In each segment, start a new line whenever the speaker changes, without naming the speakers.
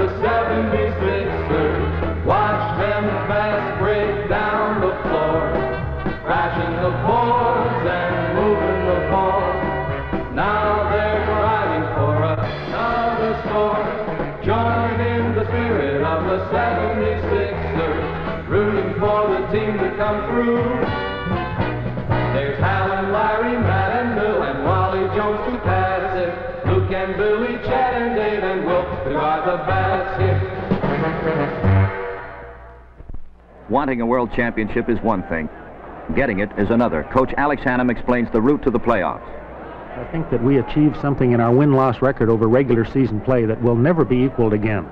the 76ers. Watch them fast break down the floor, crashing the boards and moving the ball. Now they're driving for another score. Join in the spirit of the 76ers, rooting for the team to come through. There's Hal and Larry, Matt and Bill, and Wally Jones to pass it. Luke and Billy, Chad and Dave and Will to guard the basket.
Wanting a world championship is one thing. Getting it is another. Coach Alex Hannum explains the route to the playoffs.
I think that we achieved something in our win-loss record over regular season play that will never be equaled again.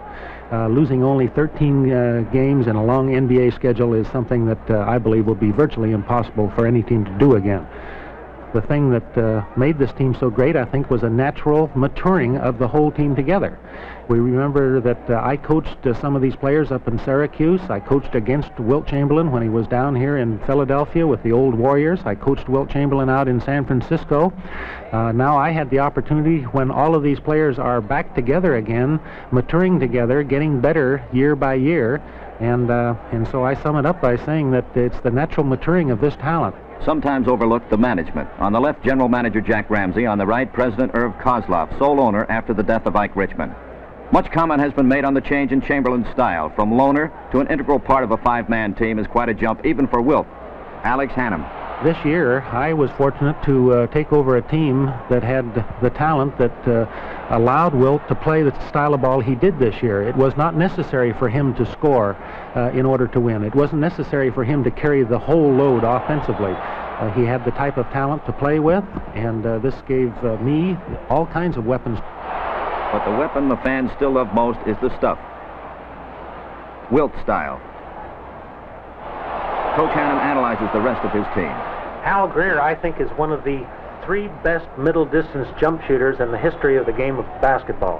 Losing only 13 games in a long NBA schedule is something that I believe will be virtually impossible for any team to do again. The thing that made this team so great, I think, was a natural maturing of the whole team together. We remember that I coached some of these players up in Syracuse. I coached against Wilt Chamberlain when he was down here in Philadelphia with the old Warriors. I coached Wilt Chamberlain out in San Francisco. Now I had the opportunity, when all of these players are back together again, maturing together, getting better year by year, and so I sum it up by saying that it's the natural maturing of this talent.
Sometimes overlooked, the management. On the left, General Manager Jack Ramsey. On the right, President Irv Kozloff, sole owner after the death of Ike Richmond. Much comment has been made on the change in Chamberlain's style. From loner to an integral part of a five-man team is quite a jump, even for Wilt. Alex Hannum.
This year, I was fortunate to take over a team that had the talent that allowed Wilt to play the style of ball he did this year. It was not necessary for him to score in order to win. It wasn't necessary for him to carry the whole load offensively. He had the type of talent to play with, and this gave me all kinds of weapons.
But the weapon the fans still love most is the stuff. Wilt style. Coach Hannum analyzes the rest of his team.
Hal Greer, I think, is one of the three best middle-distance jump shooters in the history of the game of basketball.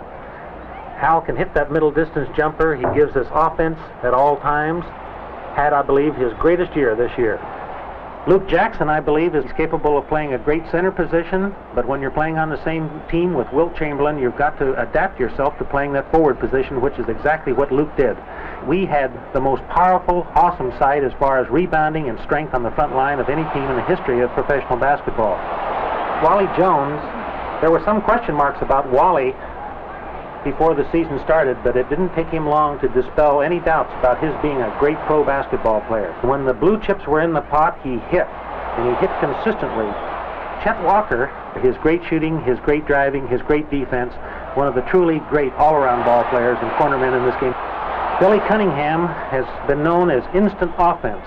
Hal can hit that middle-distance jumper. He gives us offense at all times. Had, I believe, his greatest year this year. Luke Jackson, I believe, is capable of playing a great center position, but when you're playing on the same team with Wilt Chamberlain, you've got to adapt yourself to playing that forward position, which is exactly what Luke did. We had the most powerful, awesome side as far as rebounding and strength on the front line of any team in the history of professional basketball. Wally Jones, there were some question marks about Wally before the season started, but it didn't take him long to dispel any doubts about his being a great pro basketball player. When the blue chips were in the pot, he hit, and he hit consistently. Chet Walker, his great shooting, his great driving, his great defense, one of the truly great all-around ball players and cornermen in this game. Billy Cunningham has been known as instant offense.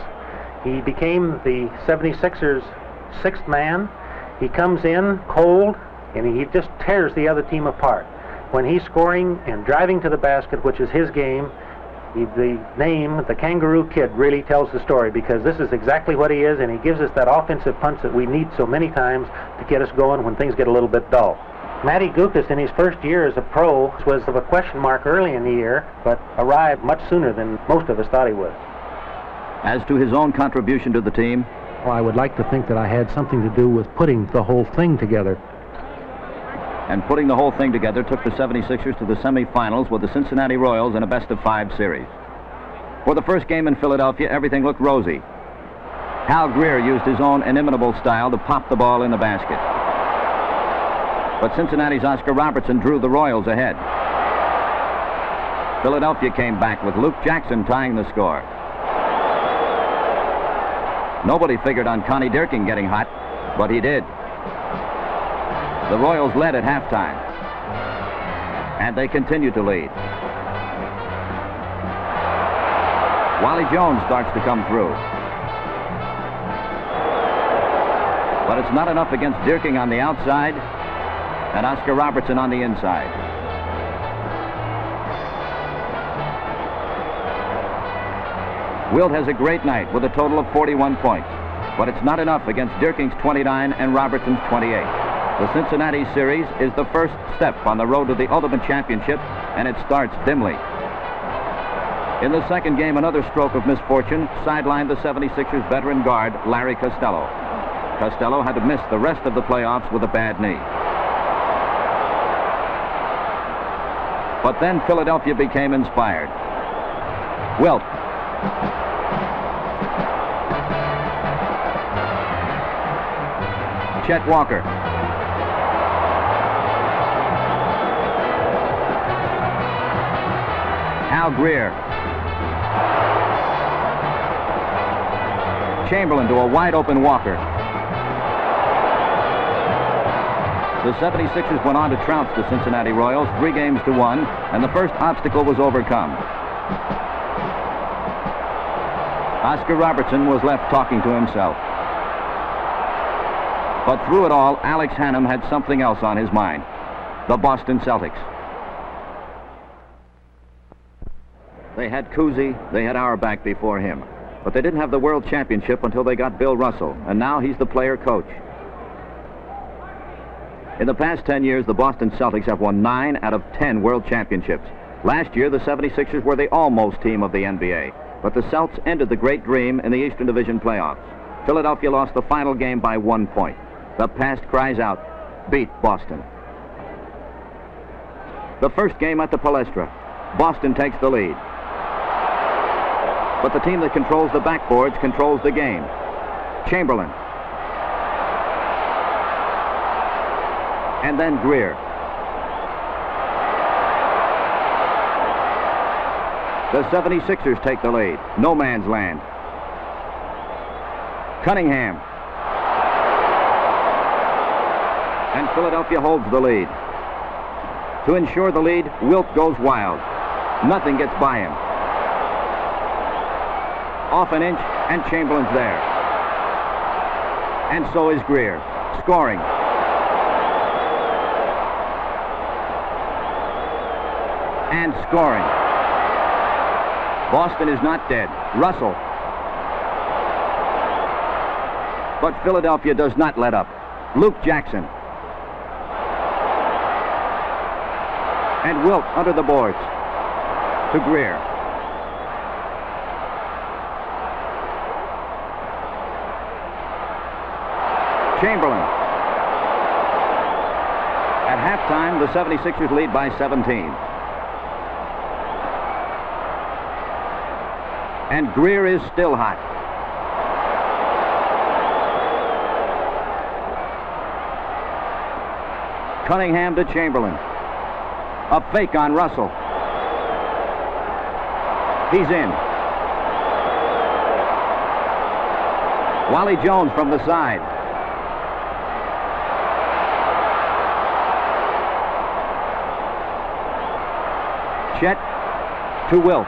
He became the 76ers' sixth man. He comes in cold, and he just tears the other team apart. When he's scoring and driving to the basket, which is his game, the name, the Kangaroo Kid, really tells the story, because this is exactly what he is, and he gives us that offensive punch that we need so many times to get us going when things get a little bit dull. Matty Gukas, in his first year as a pro, was of a question mark early in the year, but arrived much sooner than most of us thought he would.
As to his own contribution to the team?
Well, I would like to think that I had something to do with putting the whole thing together.
And putting the whole thing together took the 76ers to the semifinals with the Cincinnati Royals in a best-of-5 series. For the first game in Philadelphia, everything looked rosy. Hal Greer used his own inimitable style to pop the ball in the basket. But Cincinnati's Oscar Robertson drew the Royals ahead. Philadelphia came back with Luke Jackson tying the score. Nobody figured on Connie Dirking getting hot, but he did. The Royals led at halftime, and they continue to lead. Wally Jones starts to come through. But it's not enough against Dirking on the outside and Oscar Robertson on the inside. Wilt has a great night with a total of 41 points, but it's not enough against Dirking's 29 and Robertson's 28. The Cincinnati series is the first step on the road to the ultimate championship, and it starts dimly. In the second game, another stroke of misfortune sidelined the 76ers veteran guard, Larry Costello. Costello had to miss the rest of the playoffs with a bad knee. But then Philadelphia became inspired. Wilt. Chet Walker. Hal Greer. Chamberlain to a wide-open Walker. The 76ers went on to trounce the Cincinnati Royals 3-1, and the first obstacle was overcome. Oscar Robertson was left talking to himself. But through it all, Alex Hannum had something else on his mind: the Boston Celtics. They had Cousy, they had Auerbach before him, but they didn't have the World Championship until they got Bill Russell, and now he's the player-coach. In the past 10 years, the Boston Celtics have won 9 out of 10 World Championships. Last year, the 76ers were the almost team of the NBA, but the Celts ended the great dream in the Eastern Division playoffs. Philadelphia lost the final game by 1 point. The past cries out, beat Boston. The first game at the Palestra, Boston takes the lead. But the team that controls the backboards controls the game. Chamberlain. And then Greer. The 76ers take the lead. No man's land. Cunningham. And Philadelphia holds the lead. To ensure the lead, Wilt goes wild. Nothing gets by him. Off an inch, and Chamberlain's there. And so is Greer, scoring. And scoring. Boston is not dead. Russell. But Philadelphia does not let up. Luke Jackson. And Wilt under the boards. To Greer. Chamberlain. At halftime, the 76ers lead by 17. And Greer is still hot. Cunningham to Chamberlain. A fake on Russell. He's in. Wally Jones from the side. Chet to Wilt.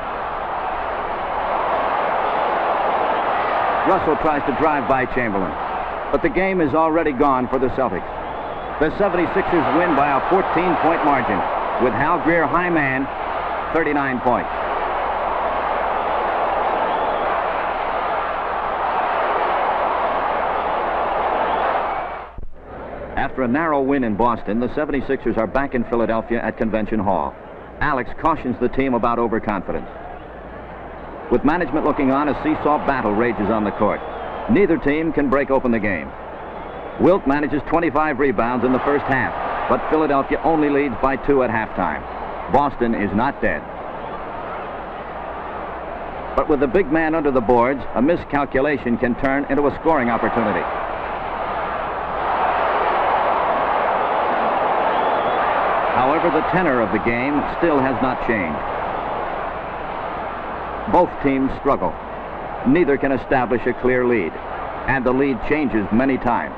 Russell tries to drive by Chamberlain, but the game is already gone for the Celtics. The 76ers win by a 14-point margin, with Hal Greer high man, 39 points. After a narrow win in Boston, the 76ers are back in Philadelphia at Convention Hall. Alex cautions the team about overconfidence. With management looking on, a seesaw battle rages on the court. Neither team can break open the game. Wilt manages 25 rebounds in the first half, but Philadelphia only leads by 2 at halftime. Boston is not dead. But with the big man under the boards, a miscalculation can turn into a scoring opportunity. However, the tenor of the game still has not changed. Both teams struggle. Neither can establish a clear lead, and the lead changes many times.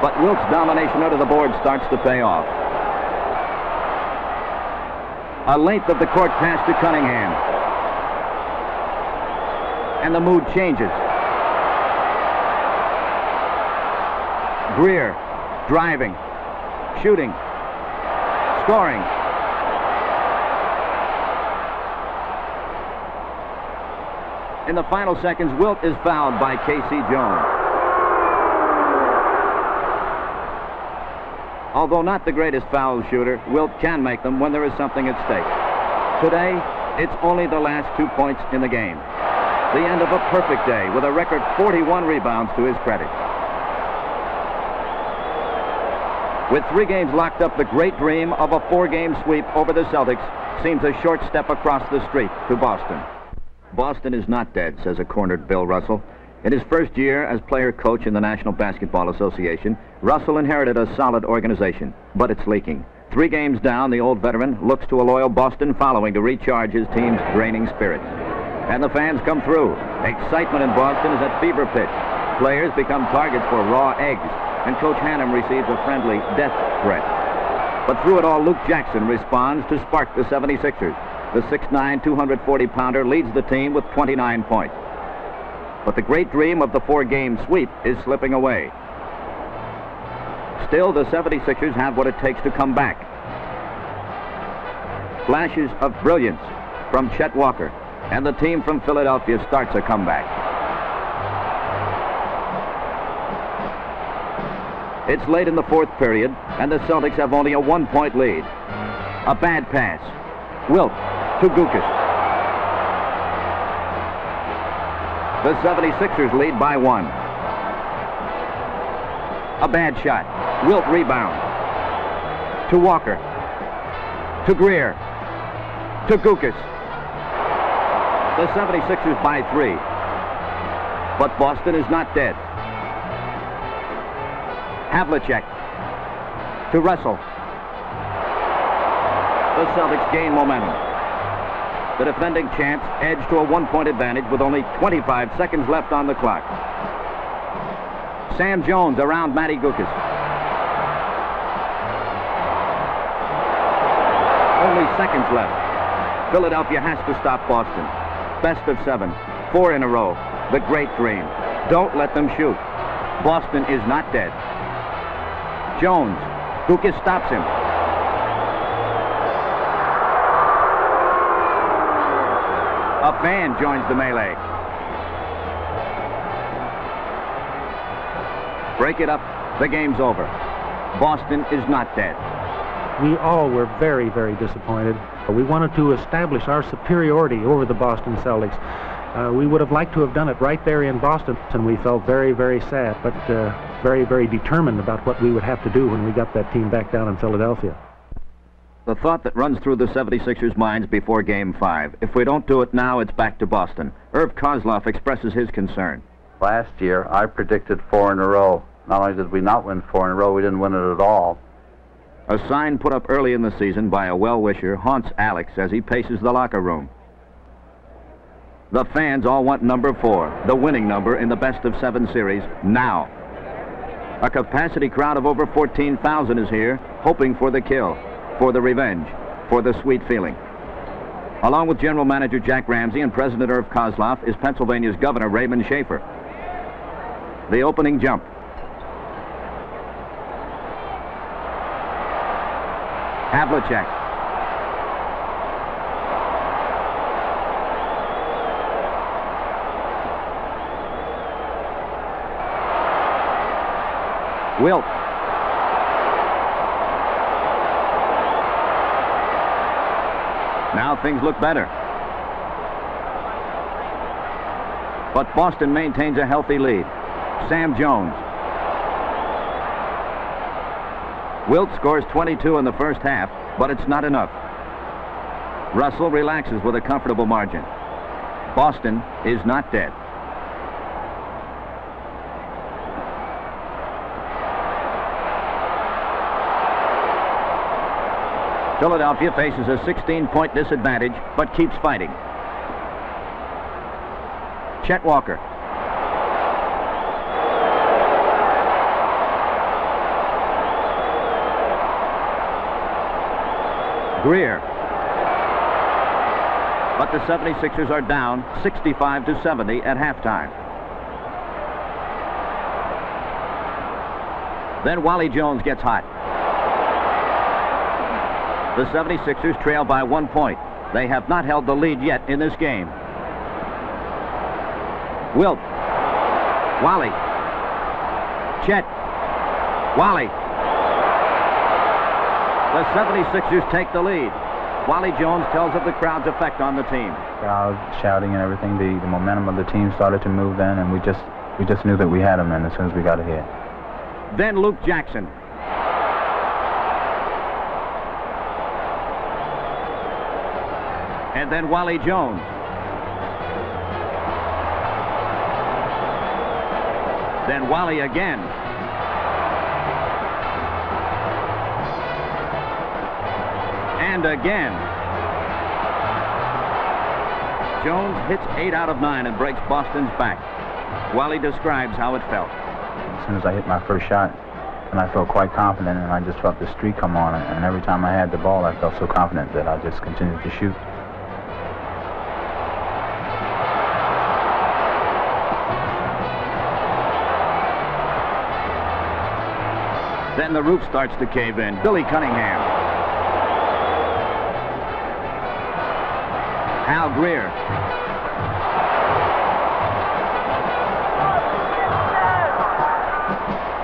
But Wilt's domination under the board starts to pay off. A length of the court pass to Cunningham. And the mood changes. Greer, driving, shooting, scoring. In the final seconds, Wilt is fouled by K.C. Jones. Although not the greatest foul shooter, Wilt can make them when there is something at stake. Today, it's only the last 2 points in the game. The end of a perfect day with a record 41 rebounds to his credit. With 3 games locked up, the great dream of a 4-game sweep over the Celtics seems a short step across the street to Boston. Boston is not dead, says a cornered Bill Russell. In his first year as player-coach in the National Basketball Association, Russell inherited a solid organization, but it's leaking. 3 games down, the old veteran looks to a loyal Boston following to recharge his team's draining spirits. And the fans come through. Excitement in Boston is at fever pitch. Players become targets for raw eggs, and Coach Hannum receives a friendly death threat. But through it all, Luke Jackson responds to spark the 76ers. The 6'9", 240-pounder leads the team with 29 points. But the great dream of the 4-game sweep is slipping away. Still, the 76ers have what it takes to come back. Flashes of brilliance from Chet Walker, and the team from Philadelphia starts a comeback. It's late in the 4th period, and the Celtics have only a 1-point lead. A bad pass. Wilt to Gukas. The 76ers lead by 1. A bad shot. Wilt rebound. To Walker. To Greer. To Gukas. The 76ers by 3. But Boston is not dead. Havlicek to Russell. The Celtics gain momentum. The defending champs edge to a 1-point advantage with only 25 seconds left on the clock. Sam Jones around Matty Gukas. Only seconds left. Philadelphia has to stop Boston. Best of 7. 4 in a row. The great dream. Don't let them shoot. Boston is not dead. Jones. Gukas stops him. A fan joins the melee. Break it up. The game's over. Boston is not dead.
We all were very, very disappointed. We wanted to establish our superiority over the Boston Celtics. We would have liked to have done it right there in Boston, and we felt very, very sad, but very, very determined about what we would have to do when we got that team back down in Philadelphia.
The thought that runs through the 76ers' minds before Game 5. If we don't do it now, it's back to Boston. Irv Kozloff expresses his concern.
Last year, I predicted 4 in a row. Not only did we not win 4 in a row, we didn't win it at all.
A sign put up early in the season by a well-wisher haunts Alex as he paces the locker room. The fans all want number 4, the winning number in the best-of-7 series, now. A capacity crowd of over 14,000 is here, hoping for the kill, for the revenge, for the sweet feeling. Along with General Manager Jack Ramsey and President Irv Kozloff is Pennsylvania's Governor Raymond Schaefer. The opening jump. Havlicek. Wilt. Now things look better. But Boston maintains a healthy lead. Sam Jones. Wilt scores 22 in the first half, but it's not enough. Russell relaxes with a comfortable margin. Boston is not dead. Philadelphia faces a 16-point disadvantage, but keeps fighting. Chet Walker. Greer. But the 76ers are down 65-70 at halftime. Then Wally Jones gets hot. The 76ers trail by 1 point. They have not held the lead yet in this game. Wilt. Wally. Chet. Wally. The 76ers take the lead. Wally Jones tells of the crowd's effect on the team.
Crowd shouting and everything. The momentum of the team started to move then, and we just knew that we had them then as soon as we got it here.
Then Luke Jackson. And then Wally Jones. Then Wally again. And again. Jones hits 8 out of 9 and breaks Boston's back. Wally describes how it felt.
As soon as I hit my first shot, and I felt quite confident, and I just felt the streak come on, and every time I had the ball, I felt so confident that I just continued to shoot.
Then the roof starts to cave in. Billy Cunningham. Hal Greer.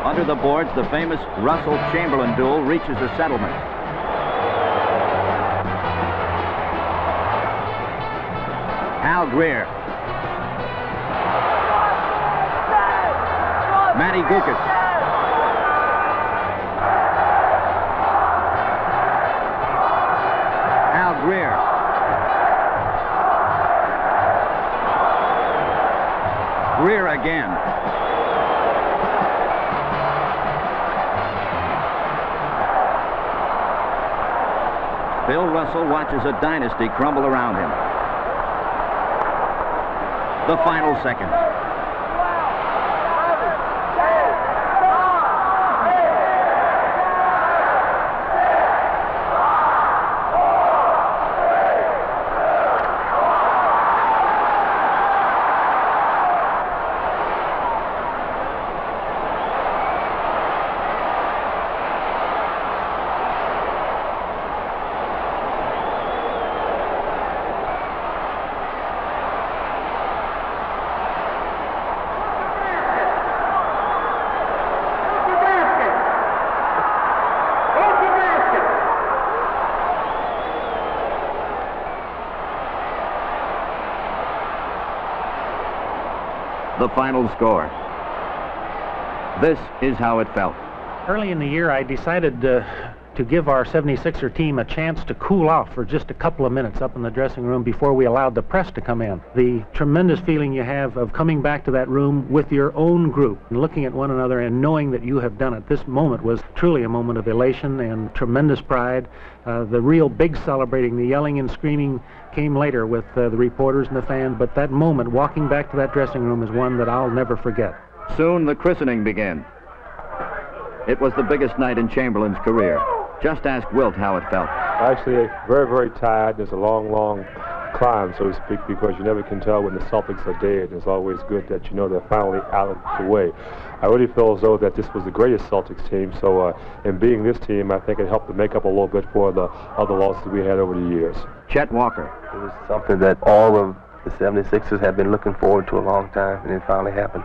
Under the boards, the famous Russell-Chamberlain duel reaches a settlement. Hal Greer. Matty Gukas. Hal Greer. Greer again. Bill Russell watches a dynasty crumble around him. The final seconds. The final score. This is how it felt.
Early in the year, I decided to give our 76er team a chance to cool off for just a couple of minutes up in the dressing room before we allowed the press to come in. The tremendous feeling you have of coming back to that room with your own group and looking at one another and knowing that you have done it. This moment was truly a moment of elation and tremendous pride. The real big celebrating, the yelling and screaming came later with the reporters and the fans, but that moment, walking back to that dressing room, is one that I'll never forget.
Soon the christening began. It was the biggest night in Chamberlain's career. Just ask Wilt how it felt.
Actually, very, very tired. There's a long, long climb, so to speak, because you never can tell when the Celtics are dead. It's always good that you know they're finally out of the way. I really feel as though that this was the greatest Celtics team, so in being this team, I think it helped to make up a little bit for the other losses we had over the years.
Chet Walker.
It was something that all of the 76ers had been looking forward to a long time, and it finally happened.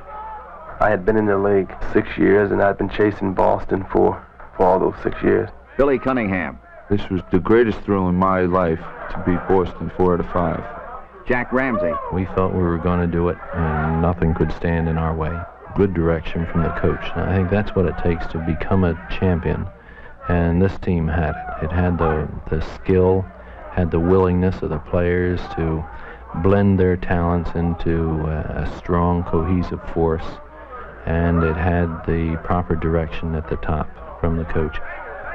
I had been in the league 6 years, and I'd been chasing Boston for all those 6 years.
Billy Cunningham.
This was the greatest thrill in my life to beat Boston 4 out of 5.
Jack Ramsey.
We felt we were going to do it, and nothing could stand in our way. Good direction from the coach. And I think that's what it takes to become a champion, and this team had it. It had the skill, had the willingness of the players to blend their talents into a strong, cohesive force, and it had the proper direction at the top from the coach.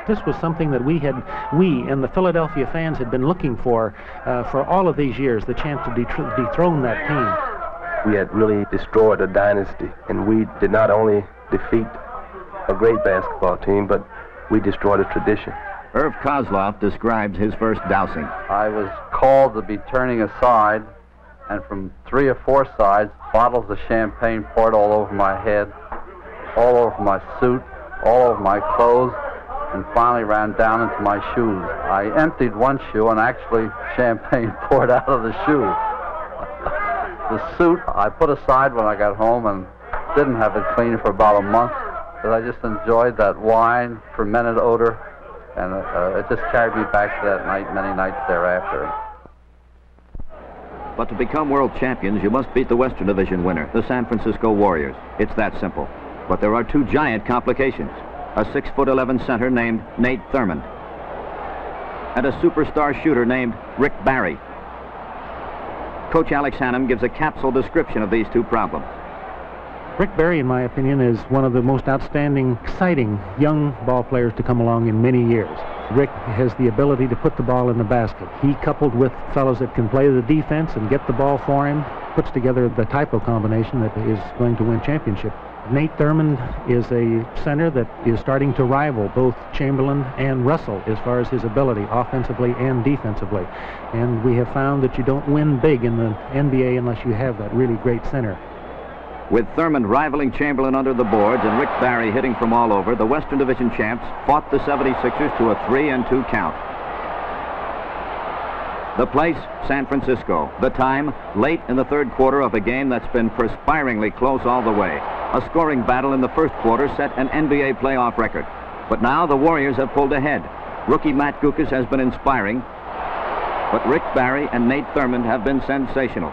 This was something that we and the Philadelphia fans had been looking for all of these years, the chance to dethrone that team.
We had really destroyed a dynasty, and we did not only defeat a great basketball team, but we destroyed a tradition.
Irv Kozloff describes his first dousing.
I was called to be turning aside, and from 3 or 4 sides, bottles of champagne poured all over my head, all over my suit, all over my clothes, and finally ran down into my shoes. I emptied one shoe, and actually champagne poured out of the shoe. The suit I put aside when I got home and didn't have it cleaned for about a month, because I just enjoyed that wine, fermented odor, and it just carried me back to that night many nights thereafter.
But to become world champions, you must beat the Western Division winner, the San Francisco Warriors. It's that simple. But there are 2 giant complications. A 6'11" center named Nate Thurmond, and a superstar shooter named Rick Barry. Coach Alex Hannum gives a capsule description of these two problems.
Rick Barry, in my opinion, is one of the most outstanding, exciting young ball players to come along in many years. Rick has the ability to put the ball in the basket. He, coupled with fellows that can play the defense and get the ball for him, puts together the type of combination that is going to win championship. Nate Thurmond is a center that is starting to rival both Chamberlain and Russell as far as his ability, offensively and defensively. And we have found that you don't win big in the NBA unless you have that really great center.
With Thurmond rivaling Chamberlain under the boards and Rick Barry hitting from all over, the Western Division champs fought the 76ers to a 3-2 count. The place, San Francisco. The time, late in the third quarter of a game that's been perspiringly close all the way. A scoring battle in the first quarter set an NBA playoff record. But now the Warriors have pulled ahead. Rookie Matt Guokas has been inspiring, but Rick Barry and Nate Thurmond have been sensational.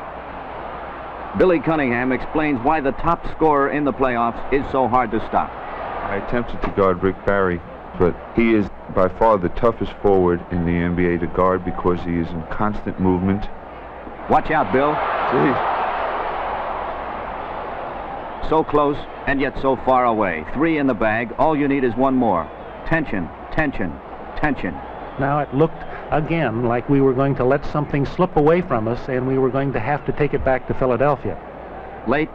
Billy Cunningham explains why the top scorer in the playoffs is so hard to stop.
I attempted to guard Rick Barry, but he is by far the toughest forward in the NBA to guard because he is in constant movement.
Watch out, Bill. So close and yet so far away. 3 in the bag. All you need is one more. Tension, tension, tension.
Now it looked again like we were going to let something slip away from us and we were going to have to take it back to Philadelphia.
Late,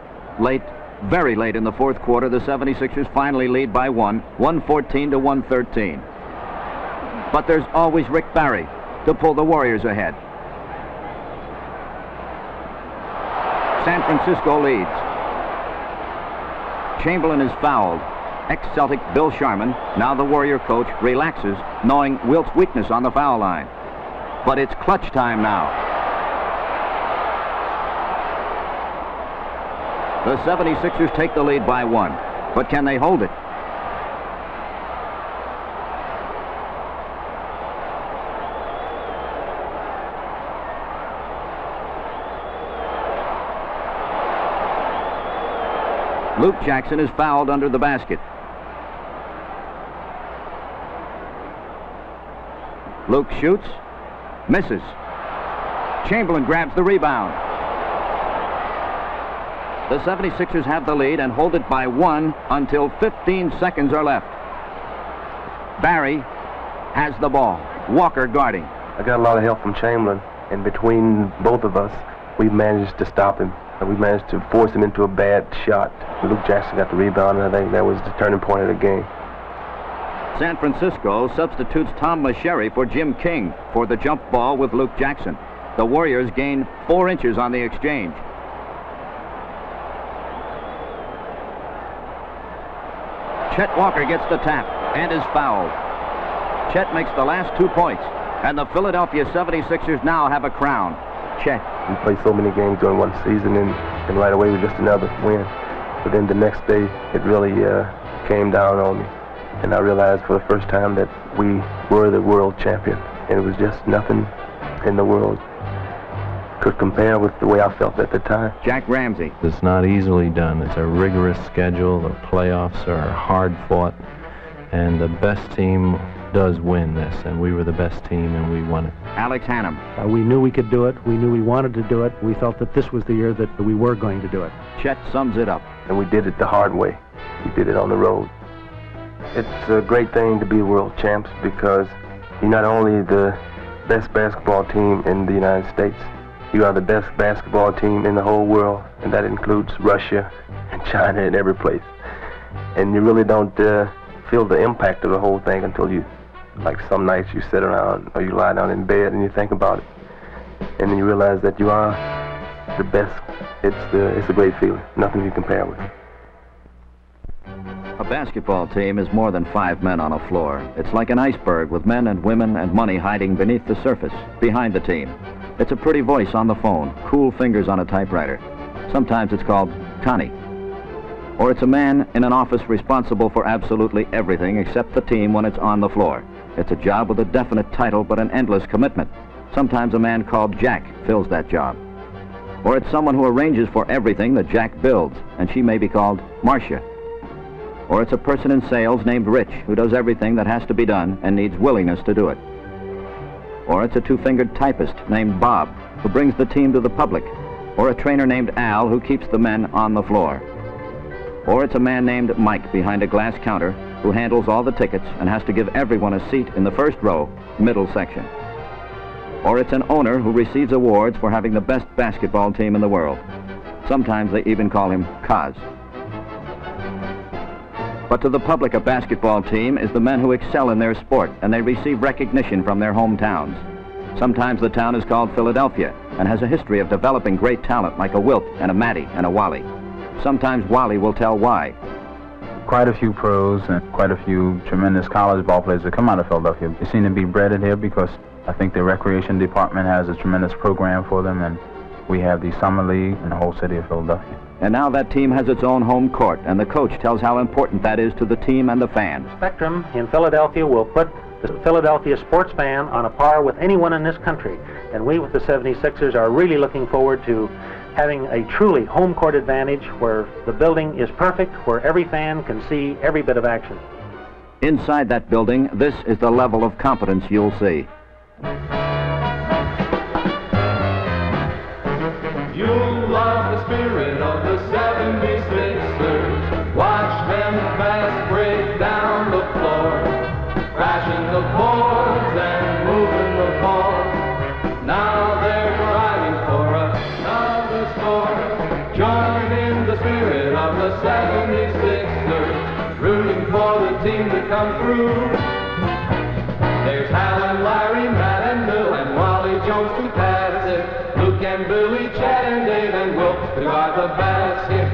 very late in the fourth quarter, the 76ers finally lead by 114 to 113. But there's always Rick Barry to pull the Warriors ahead. San Francisco leads. Chamberlain is fouled. Ex-Celtic Bill Sharman, now the Warrior coach, relaxes, knowing Wilt's weakness on the foul line. But it's clutch time now. The 76ers take the lead by 1, but can they hold it? Luke Jackson is fouled under the basket. Luke shoots, misses. Chamberlain grabs the rebound. The 76ers have the lead and hold it by 1 until 15 seconds are left. Barry has the ball. Walker guarding.
I got a lot of help from Chamberlain, and between both of us, we managed to stop him. And we managed to force him into a bad shot. Luke Jackson got the rebound, and I think that was the turning point of the game.
San Francisco substitutes Tom Meschery for Jim King for the jump ball with Luke Jackson. The Warriors gain 4 inches on the exchange. Chet Walker gets the tap and is fouled. Chet makes the last 2 points, and the Philadelphia 76ers now have a crown. Chet.
We played so many games during one season, and right away was just another win. But then the next day, it really came down on me. And I realized for the first time that we were the world champion. And it was just nothing in the world could compare with the way I felt at the time.
Jack Ramsey.
It's not easily done. It's a rigorous schedule. The playoffs are hard fought. And the best team does win this. And we were the best team, and we won it.
Alex Hannum.
We knew we could do it. We knew we wanted to do it. We felt that this was the year that we were going to do it.
Chet sums it up.
And we did it the hard way. We did it on the road. It's a great thing to be world champs because you're not only the best basketball team in the United States, you are the best basketball team in the whole world, and that includes Russia and China and every place. And you really don't feel the impact of the whole thing until you, like some nights you sit around or you lie down in bed and you think about it, and then you realize that you are the best. It's a great feeling. Nothing you compare with.
A basketball team is more than 5 men on a floor. It's like an iceberg with men and women and money hiding beneath the surface, behind the team. It's a pretty voice on the phone, cool fingers on a typewriter. Sometimes it's called Connie. Or it's a man in an office responsible for absolutely everything except the team when it's on the floor. It's a job with a definite title but an endless commitment. Sometimes a man called Jack fills that job. Or it's someone who arranges for everything that Jack builds, and she may be called Marcia. Or it's a person in sales named Rich who does everything that has to be done and needs willingness to do it. Or it's a two-fingered typist named Bob who brings the team to the public. Or a trainer named Al who keeps the men on the floor. Or it's a man named Mike behind a glass counter who handles all the tickets and has to give everyone a seat in the first row, middle section. Or it's an owner who receives awards for having the best basketball team in the world. Sometimes they even call him Kaz. But to the public, a basketball team is the men who excel in their sport, and they receive recognition from their hometowns. Sometimes the town is called Philadelphia and has a history of developing great talent like a Wilt and a Matty and a Wally. Sometimes Wally will tell why.
Quite a few pros and quite a few tremendous college ball players that come out of Philadelphia. They seem to be bred in here because I think the recreation department has a tremendous program for them, and we have the summer league in the whole city of Philadelphia.
And now that team has its own home court, and the coach tells how important that is to the team and the fans.
Spectrum in Philadelphia will put the Philadelphia sports fan on a par with anyone in this country. And we with the 76ers are really looking forward to having a truly home court advantage where the building is perfect, where every fan can see every bit of action.
Inside that building, this is the level of competence you'll see.
You'll love the spirit of the 76ers. Watch them fast break down the floor, crashing the boards and moving the ball. Now they're driving for another score. Join in the spirit of the 76ers, rooting for the team to come through. There's Hal and Larry, Matt and Bill and Wally Jones to pass it. Luke and Billy, Chad and Dave and Wilt to guard the basket.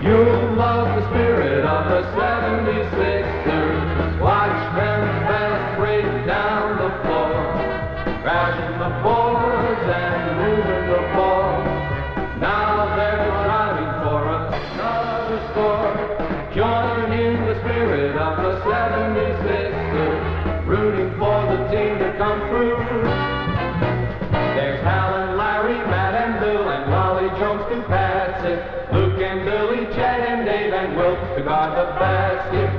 You'll love the spirit of the 76ers. Watch them fast break down the floor, crashing the boards and moving the ball. Now they're driving for another score. Join in the spirit of the 76ers, rooting for the team to come through. There's Hal and Larry, Matt and Bill and Wally Jones to pass it. Luke and Billy, Chad and Dave and Wilt to guard the basket.